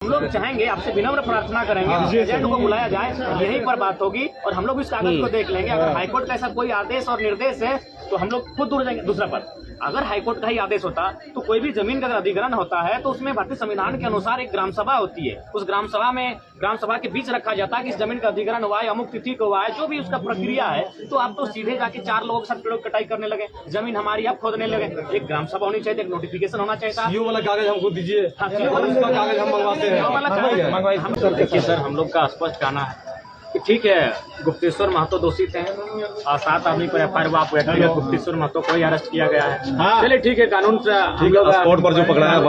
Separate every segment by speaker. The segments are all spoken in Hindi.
Speaker 1: हम लोग चाहेंगे, आपसे विनम्र प्रार्थना करेंगे, एजेंट को बुलाया जाए, यहीं पर बात होगी और हम लोग इस कागज को देख लेंगे। अगर हाईकोर्ट का ऐसा कोई आदेश और निर्देश है तो हम लोग खुद दूर जाएंगे। दूसरा पद, अगर हाईकोर्ट का ही आदेश होता तो कोई भी जमीन का अगर अधिग्रहण होता है तो उसमें भारतीय संविधान के अनुसार एक ग्राम सभा होती है। उस ग्राम सभा के बीच रखा जाता है कि इस जमीन का अधिग्रहण हुआ है, अमुक तिथि को हुआ है, जो भी उसका प्रक्रिया है। तो आप तो सीधे जाके 4 लोगों के साथ पेड़ों की कटाई करने लगे, जमीन हमारी आप खोदने लगे। एक ग्राम सभा होनी चाहिए, एक नोटिफिकेशन होना चाहिए था।
Speaker 2: सीओ वाला कागज हमको दीजिए,
Speaker 1: उसका
Speaker 2: कागज हम मंगवाते हैं।
Speaker 1: देखिए सर, हम लोग का स्पष्ट कहना है कि ठीक है, गुप्तेश्वर महतो दोषित हैं और 7 आदमी पर एफआईआर हुआ। व्यक्तिगत गुप्तेश्वर महतो को ही अरेस्ट किया गया है। चलिए ठीक है, कानून से हम लोग
Speaker 2: स्पॉट पर जो पकड़ाया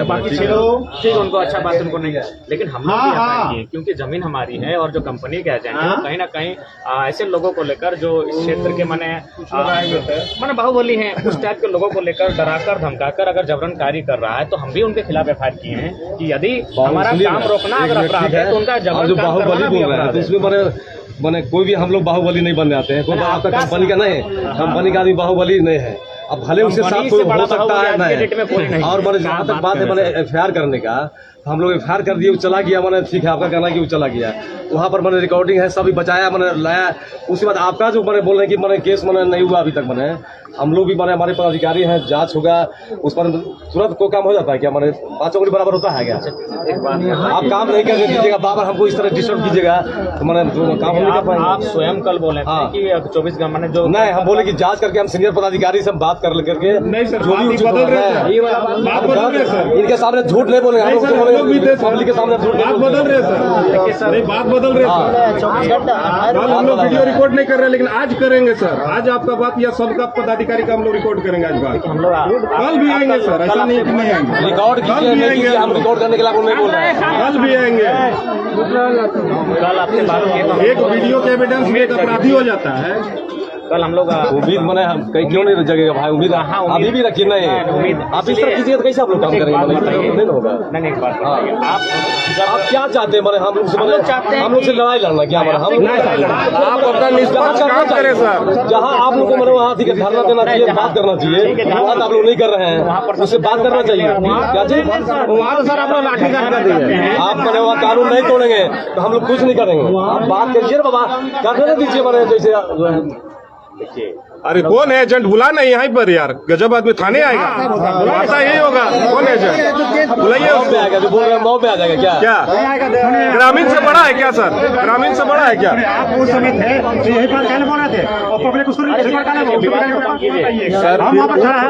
Speaker 1: बाकी ठीक, उनको अच्छा बात उनको नहीं, लेकिन हम लोग भी एफआईआर किए क्योंकि जमीन हमारी है और जो कंपनी के एजेंट है कहीं ना कहीं ऐसे लोगों को लेकर जो इस क्षेत्र के माने बाहुबली हैं, उस टाइप के लोगों को लेकर डराकर धमकाकर अगर जबरनकारी कर रहा है तो हम भी उनके खिलाफ एफआईआर किए हैं कि यदि हमारा काम रोकना अगर अपराध है तो उनका जबरन काम करना भी अपराध है।
Speaker 2: तो इसमें बने कोई भी हम लोग बाहुबली नहीं बन जाते हैं। कोई आपका कंपनी का नहीं है, कंपनी का आदमी बाहुबली नहीं है। अब भले उसके साथ कोई हो सकता है नहीं। और मैंने जहाँ तक बात है मैंने एफआईआर करने का, हम लोग एफआईआर कर दिए, वो चला गया। मैंने ठीक है, आपका कहना है कि वो चला गया, वहाँ पर मैंने रिकॉर्डिंग है, सभी बचाया, मैंने लाया। उसके बाद आपका जो मैंने बोल रहे हैं कि मैंने केस मैंने नहीं हुआ अभी तक। मैंने हम लोग भी मैंने हमारे पदाधिकारी हैं, जांच होगा, उस पर तुरंत कोई काम हो जाता है क्या? मैंने 5 उंगली बराबर होता है क्या? आप काम नहीं करने दीजिएगा, बार बार हमको इस तरह डिस्टर्ब कीजिएगा तो मैंने काम नहीं कर पाएंगे।
Speaker 1: आप स्वयं कल बोले कि 24 घंटे मैंने जो
Speaker 2: नहीं, हम बोले कि जांच करके हम सीनियर पदाधिकारी से बात कर करके जो भी
Speaker 3: बदल रहे हैं,
Speaker 2: इनके सामने झूठ नहीं बोलेंगे। पब्लिक के सामने झूठ
Speaker 3: बात बदल रहे सर, नहीं बात बदल रहे सर। कल हम लोग वीडियो रिकॉर्ड नहीं कर रहे, लेकिन आज करेंगे सर। आज आपका बात या सबका पदाधिकारी का हम लोग रिकॉर्ड करेंगे। आज बात
Speaker 1: हम लोग
Speaker 3: कल भी आएंगे सर, ऐसा नहीं कि नहीं आएंगे।
Speaker 2: रिकॉर्ड कीजिए, हम रिकॉर्ड करने के लिए नहीं बोल रहे हैं।
Speaker 3: कल भी आएंगे।
Speaker 1: कल आपसे बात
Speaker 3: एक वीडियो के एविडेंस में एक अपराधी हो जाता है।
Speaker 1: कल हम लोग
Speaker 2: उम्मीद मैंने कहीं क्यों नहीं जगेगा भाई? उम्मीद अभी भी रखिए। नहीं
Speaker 1: उम्मीद
Speaker 2: आप इस तरह कीजिएगा तो कैसे आप लोग काम करेंगे? नहीं होगा।
Speaker 1: नहीं एक बात
Speaker 2: आप क्या चाहते हैं? मैंने हम लोग से लड़ाई लड़ना क्या? हम
Speaker 3: आप अपना निष्पक्ष काम करें सर।
Speaker 2: जहाँ आप लोग को मैंने वहाँ ठीक है धरना देना चाहिए, बात करना चाहिए। बात आप लोग नहीं कर रहे हैं, उससे बात करना चाहिए। क्या चाहिए
Speaker 3: वहाँ सर आप लोग लाठी चार्ज कर दीजिए।
Speaker 2: आप मैंने वहाँ कानून नहीं तोड़ेंगे तो हम लोग कुछ नहीं करेंगे। आप बात करिए बाबा, करने दीजिए। मैंने जैसे
Speaker 1: देखिए,
Speaker 3: अरे कौन है एजेंट? बुला नहीं यहाँ पर यार, गजब आदमी थाने आएगा। ऐसा यही होगा। कौन एजेंट? बुलाइए उसको।
Speaker 2: आएगा जो बोल रहे हैं 9 पे आ जाएगा क्या?
Speaker 3: ग्रामीण से बड़ा है क्या सर? ग्रामीण से बड़ा है क्या?
Speaker 4: आप उस समय थे तो यही बात कहने बोल रहे थे और पब्लिक उसको
Speaker 3: सर
Speaker 4: हम वहाँ पर खड़ा है।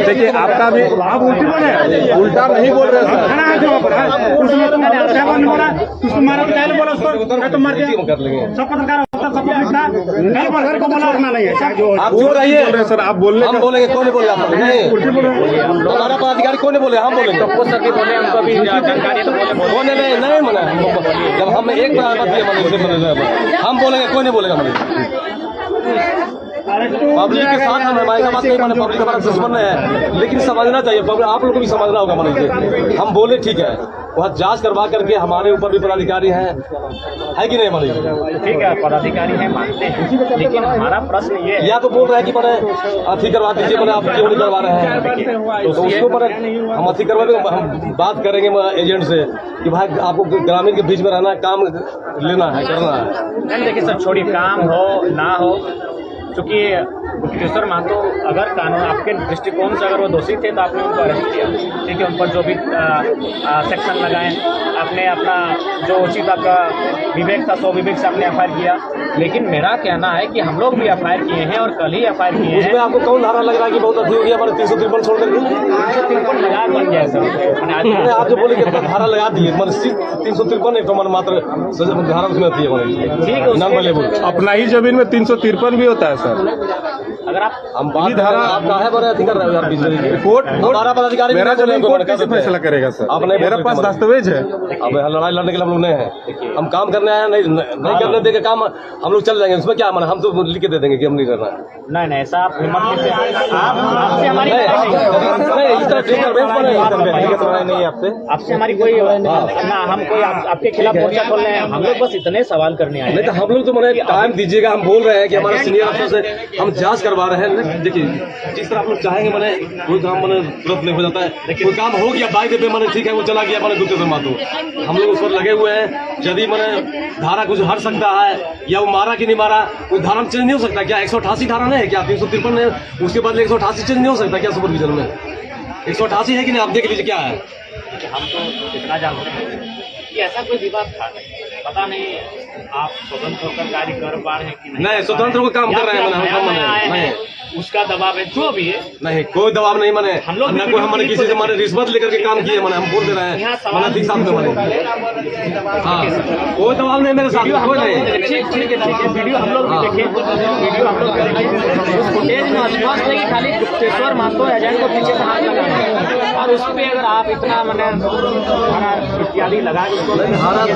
Speaker 3: देखिए, आपका भी
Speaker 4: आप उल्टी बोले,
Speaker 3: उल्टा नहीं बोल रहे सर।
Speaker 4: खड़ा है जो वहाँ पर है। उस समय तुम क्या बोलने बोला, उसको मारा तो कहने बोला उसको, तुम मर गए।
Speaker 2: कर लेंगे।
Speaker 4: सब पत्रकार सब पब्लिक था, कहीं पर घर को बोला उठना नहीं है क्या? जो
Speaker 2: आप क्यों रहिए?
Speaker 3: बोल रहे सर, आप बोलने
Speaker 2: हम बोलेंगे, कौन नहीं बोले? आप नहीं,
Speaker 4: उल्टी बोल रहे हैं।
Speaker 2: हमारा पदाधिकारी कौन नहीं बोले? हम बोलेंगे।
Speaker 1: वो सभी बोले, हमको भी जानकारी तो बोले
Speaker 2: कौन नहीं मना? जब हम एक हम बोलेंगे, कोई नहीं बोलेगा। पब्लिक के साथ हम हमारे बात नहीं माने, पब्लिक हमारा दुश्मन है, लेकिन समझना चाहिए। आप लोगों को भी समझना होगा। मानिए हम बोले ठीक है, वहाँ जांच करवा करके हमारे ऊपर भी पदाधिकारी हैं, है कि नहीं? मानिए
Speaker 1: ठीक है, पदाधिकारी हैं, मानते हैं, लेकिन हमारा प्रश्न ये है,
Speaker 2: या तो बोल रहे हैं कि मैंने अथी करवा दीजिए, मैंने आप क्यों नहीं करवा रहे हैं? तो उसको मैंने हम अथी करवा देंगे। हम बात करेंगे एजेंट से कि भाई आपको ग्रामीण के बीच में रहना है, काम लेना है, करना है।
Speaker 1: देखिए सर, छोड़िए, काम हो ना हो, क्योंकि गुप्तेश्वर महतो अगर कानून आपके दृष्टिकोण से अगर वो दोषी थे तो आपने उनको अरेस्ट किया, ठीक है, उन पर जो भी सेक्शन लगाए, आपने अपना जो उचित आपका विवेक था सो विवेक से आपने एफआईआर किया। लेकिन मेरा कहना है कि हम लोग भी एफआईआर किए हैं और कल ही एफआईआर किए हैं।
Speaker 2: उसमें आपको कौन धारा लग रहा है कि बहुत अधिक हो गया? हमारे 353 छोड़ करके
Speaker 1: 353 लगा बन गया सर।
Speaker 2: आप जो बोले कि धारा लगा दिए, 353 एक तो मन मात्र धारा उसमें आती है।
Speaker 1: ठीक है,
Speaker 3: अपना ही जमीन में 353 भी होता है सर।
Speaker 1: अगर आप
Speaker 2: हम बात धारा आप काहे बड़े अधिक कर रहे हो?
Speaker 3: कोर्ट
Speaker 2: हमारा पदाधिकारी
Speaker 3: मेरा जमीन कोर्ट कैसे फैसला करेगा सर?
Speaker 2: आप नहीं,
Speaker 3: मेरे पास दस्तावेज है।
Speaker 2: अब लड़ाई लड़ने के लिए हम लोग नहीं हैं। हम काम करने आए, नहीं करने देंगे काम, हम लोग चल जाएंगे। उसमें क्या माना? हम तो लिख के दे देंगे कि हम नहीं करना है।
Speaker 1: नहीं ऐसा आप हिम्मत से आपसे हमारी आपसे हमारी कोई ना, हम कोई आपके खिलाफ मोर्चा खोल रहे हैं। हम लोग बस इतने सवाल करने आए।
Speaker 2: नहीं तो हम लोग तो मैंने टाइम दीजिएगा। हम बोल रहे हैं कि हमारा सीनियर अफसर से हम जांच करवा करवा रहे हैं। देखिए जिस तरह आप लोग चाहेंगे मैंने कोई काम मैंने तुरंत नहीं हो जाता है। कोई काम हो गया बाइक पे मैंने ठीक है वो चला गया मैंने गुप्तेश्वर महतो, हम लोग उस पर लगे हुए हैं। यदि मैंने धारा कुछ हट सकता है या वो मारा कि नहीं मारा, वो धारा चेंज नहीं हो सकता क्या? 188 धारा नहीं है क्या? 353 है, उसके बाद 188 चेंज नहीं हो सकता क्या सुपरविजन में? 188 है कि नहीं? आप देख लीजिए क्या है।
Speaker 1: हम तो इतना जानते हैं कि ऐसा कोई विवाद था नहीं, पता नहीं आप स्वतंत्र होकर कार्य कर पा रहे हैं कि
Speaker 2: नहीं, स्वतंत्र होकर काम कर रहे हैं मैंने,
Speaker 1: उसका दबाव है जो भी है।
Speaker 2: नहीं कोई दबाव नहीं मैंने,
Speaker 1: हम लोग
Speaker 2: न कोई हमने किसी से मैंने रिश्वत लेकर के काम किए मैंने, हम बोल दे रहे हैं मैंने ठीक साथ में मैंने। हाँ कोई दबाव नहीं मेरे साथ, कोई नहीं।
Speaker 1: ठीक है वीडियो हम लोग भी देखें, वीडियो हम लोग भी देखें। उस फुटेज में स्पष्ट है कि खाली गुप्तेश्वर महतो एजेंट को पीछे से हाथ लगाना है, और उस पर अगर आप इतना मैंने धारा इत्यादि लगा
Speaker 2: धारा तो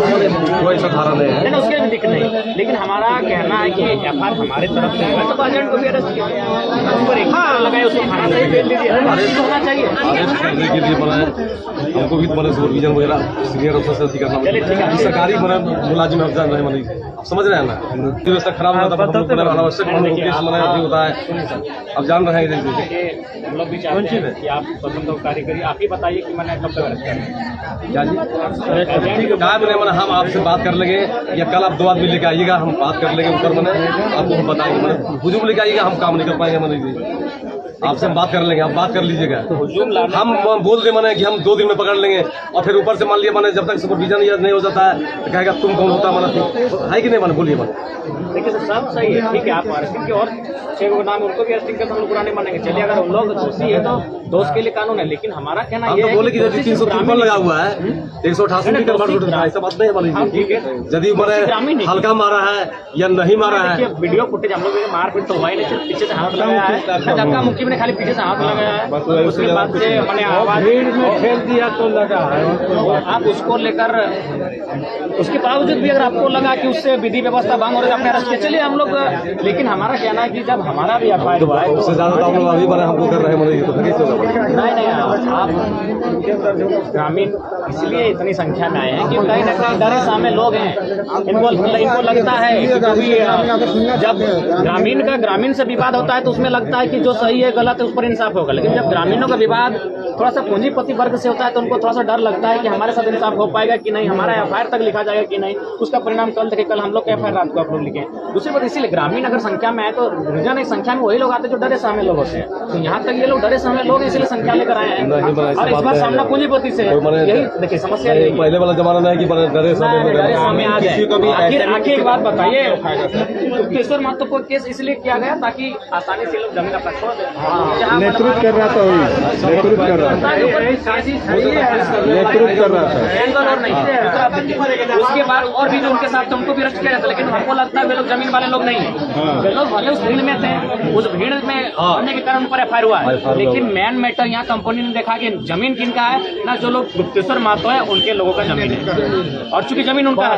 Speaker 2: कोई ऐसा धारा नहीं है,
Speaker 1: उसके भी दिख नहीं। लेकिन हमारा कहना है कि एफआईआर हमारे तरफ से है तो एजेंट को भी अरेस्ट किया, उसको एक लगाए, उसको थाना से भेज दीजिए, अरेस्ट होना चाहिए।
Speaker 2: अरेस्ट करने के लिए बनाए हमको भी मैंने सुपरविजन वगैरह सीनियर अफसर से करना, सरकारी मैंने मुलाजिम अफसर नहीं मैंने, आप समझ रहे हैं ना। व्यवस्था खराब होता है अनावश्यक होता है, अब जान रहे हैं।
Speaker 1: हम लोग भी चाहते हैं कि आप स्वतंत्र कार्य करिए, आप ही बताइए कि मैंने कब तक अरेस्ट करें।
Speaker 2: क्या जी क्या मैंने हम आपसे बात कर लेंगे या कल आप 2 आदमी लेके आइएगा, हम बात कर लेंगे ऊपर मैंने आपको हम बताएंगे। मैंने हुजूम लेके आइएगा, हम काम नहीं कर पाएंगे मैंने, आपसे हम बात कर लेंगे, आप बात कर लीजिएगा। हम बोल दे मैंने कि हम 2 दिन में पकड़ लेंगे, और फिर ऊपर से मान लिया मैंने जब तक सुपरविजन नहीं हो जाता है तो कहेगा तुम कौन होता मैंने, है कि नहीं मैंने, बोलिए मैंने।
Speaker 1: देखिए सर सब सही है, ठीक है आप अरेस्टिंग के और 6 नाम उनको भी अरेस्टिंग करके हम लोग पुराने मानेंगे, चलिए अगर उन लोग दोषी है तो दोष के लिए कानून है। लेकिन हमारा कहना
Speaker 2: हम
Speaker 1: ये
Speaker 2: तो
Speaker 1: है
Speaker 2: बोले कि यदि 353 लगा हुआ है 188 भी कन्वर्ट होता है, ऐसा बात नहीं है मान, यदि मैंने हल्का मारा है या नहीं मारा है।
Speaker 1: वीडियो फुटेज हम लोग मारपीट तो हुआ ही नहीं, सिर्फ पीछे से हाथ लगाया है, धक्का मुक्की में खाली पीछे से हाथ लगाया है, उसके बाद से मैंने आवाज में फेंक दिया तो लगा है। आप उसको लेकर उसके बावजूद भी अगर आपको लगा कि उससे विधि व्यवस्था भंग हो रही है, आपने अरेस्ट किया, चलिए हम लोग। लेकिन हमारा कहना है कि जब हमारा भी एफआईआर हुआ है
Speaker 2: उससे ज्यादा हम लोग अभी बने हमको कर रहे हैं, तो कैसे होगा?
Speaker 1: नहीं आप ग्रामीण इसलिए इतनी संख्या में आए हैं कि कहीं ना कहीं डरे सामने लोग हैं, इनको लगता है कि जब ग्रामीण से विवाद होता है तो उसमें लगता है कि जो सही है गलत है उस पर इंसाफ होगा। लेकिन जब ग्रामीणों का विवाद थोड़ा सा पूंजीपति वर्ग से होता है तो उनको थोड़ा सा डर लगता है कि हमारे साथ इंसाफ हो पाएगा कि नहीं, हमारा एफआईआर तक लिखा जाएगा कि नहीं, उसका परिणाम कल देखे, कल हम लोग का एफआईआर रात को आप लोग लिखे। दूसरी बात इसीलिए ग्रामीण अगर संख्या में आए तो रीजन एक संख्या में वही लोग आते हैं जो डरे सामने लोग होते हैं, तो यहाँ तक ये लोग डरे सामने लोग इसलिए संख्या लेकर आए हैं, और इस बार सामना पूंजीपति से। यही देखिए समस्या
Speaker 2: पहले वाला जमाना नहीं कि डरे
Speaker 1: सामने आ जाए। आखिर एक बात बताइए, गुप्तेश्वर महतो को केस इसलिए किया गया ताकि आसानी से लोग जमीन अपना छोड़ दें,
Speaker 3: नेतृत्व कर रहा था, नेतृत्व कर रहा था, नेतृत्व कर रहा
Speaker 1: था। उसके बाद और भी जो उनके साथ थे उनको भी अरेस्ट किया जाता, लेकिन हमको लगता है वे लोग जमीन वाले लोग नहीं है, वे लोग भले उस भीड़ में थे, उस भीड़ में होने के कारण उन पर एफआईआर हुआ है। लेकिन मेन मैटर यहाँ कंपनी ने देखा कि जमीन किनका है ना, जो लोग गुप्तेश्वर महतो है उनके लोगों का जमीन है, और चूंकि जमीन उनका है,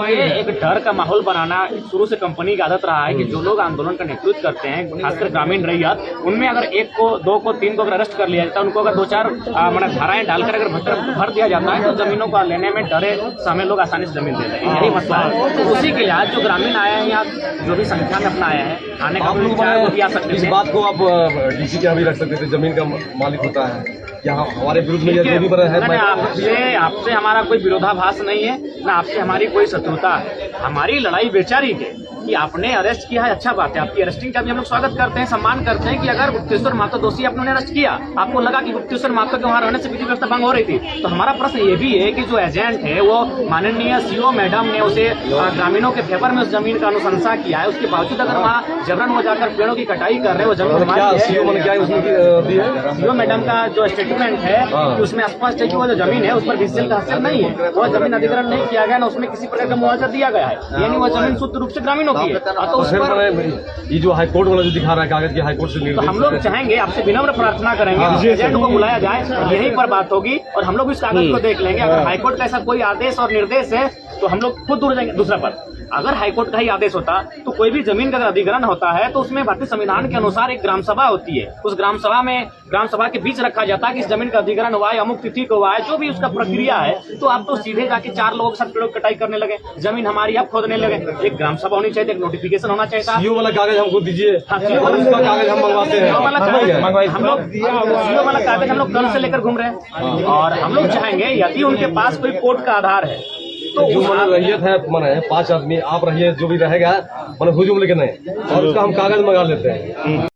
Speaker 1: ये एक डर का माहौल बनाना शुरू से कंपनी की आदत रहा है कि जो लोग आंदोलन का नेतृत्व करते हैं, खासकर ग्रामीण रैयत, उनमें अगर 1 को 2 को 3 को अगर अरेस्ट कर लिया जाता है, उनको अगर 2-4 धाराएं डालकर अगर भर दिया जाता है तो जमीनों को लेने में डरे सामने लोग आसानी से जमीन देते हैं, यही मसला है। तो उसी के लिए आज जो ग्रामीण आया है यहाँ, जो भी संख्या में अपना आया है, आने का वो भी आ सकते
Speaker 2: इस बात को आप डीसी के यहाँ भी रख सकते थे, जमीन का मालिक होता है यहाँ हमारे विरुद्ध में जो भी बना है।
Speaker 1: आपसे हमारा कोई विरोधाभास नहीं है, ना आपसे हमारी कोई शत्रुता है, हमारी लड़ाई बेचारी है कि आपने अरेस्ट किया है, अच्छा बात है, आपकी अरेस्टिंग का भी हम लोग स्वागत करते हैं, सम्मान करते हैं कि अगर गुप्तेश्वर महतो दोषी आपने अरेस्ट किया, आपको लगा कि गुप्तेश्वर महतो के वहाँ रहने से विधि व्यवस्था भंग हो रही थी, तो हमारा प्रश्न ये भी है कि जो एजेंट है वो माननीय सीओ मैडम ने उसे ग्रामीणों के फेवर में उस जमीन का अनुशंसा किया है, उसके बावजूद अगर वहाँ जबरन हो जाकर पेड़ों की कटाई कर रहे हैं, वो जमीन सीओ मैडम का जो स्टेटमेंट है उसमें स्पष्ट है कि वो जो जमीन है उस पर विजिल का हस्ताक्षर नहीं है, वो जमीन अधिग्रहण नहीं किया गया, ना उसमें किसी प्रकार का मुआवजा दिया गया है, यानी वो जमीन शुद्ध रूप से ग्रामीणों की है। तो उस पर
Speaker 2: ये जो हाईकोर्ट वाला जो दिखा रहा है कागज की हाईकोर्ट से,
Speaker 1: तो हम लोग चाहेंगे, आपसे विनम्र प्रार्थना करेंगे एजेंट को बुलाया जाए, यहीं पर बात होगी और हम लोग इस कागज को देख लेंगे। अगर हाईकोर्ट का ऐसा कोई आदेश और निर्देश है तो हम लोग खुद दूर जाएंगे दूसरा पद। अगर हाईकोर्ट का ही आदेश होता तो कोई भी जमीन का अगर अधिग्रहण होता है तो उसमें भारतीय संविधान के अनुसार एक ग्राम सभा होती है। उस ग्राम सभा के बीच रखा जाता है कि इस जमीन का अधिग्रहण हुआ है, अमुक तिथि को हुआ है, जो भी उसका प्रक्रिया है। तो आप तो सीधे जाके 4 लोगों के साथ पेड़ों की कटाई करने लगे, जमीन हमारी आप खोदने लगे। एक ग्राम सभा होनी चाहिए, एक नोटिफिकेशन होना चाहिए था।
Speaker 2: सीओ वाला कागज हमको दीजिए,
Speaker 1: और
Speaker 2: उसका कागज हम मंगवाते हैं।
Speaker 1: सीओ वाला कागज हम लोग कल से लेकर घूम रहे हैं। और हम लोग चाहेंगे यदि उनके पास कोई कोर्ट का आधार है तो
Speaker 2: जो रैयत है माने 5 आदमी आप रहिए, जो भी रहेगा माने हुजूम लेके नहीं, और उसका हम कागज मंगा लेते हैं।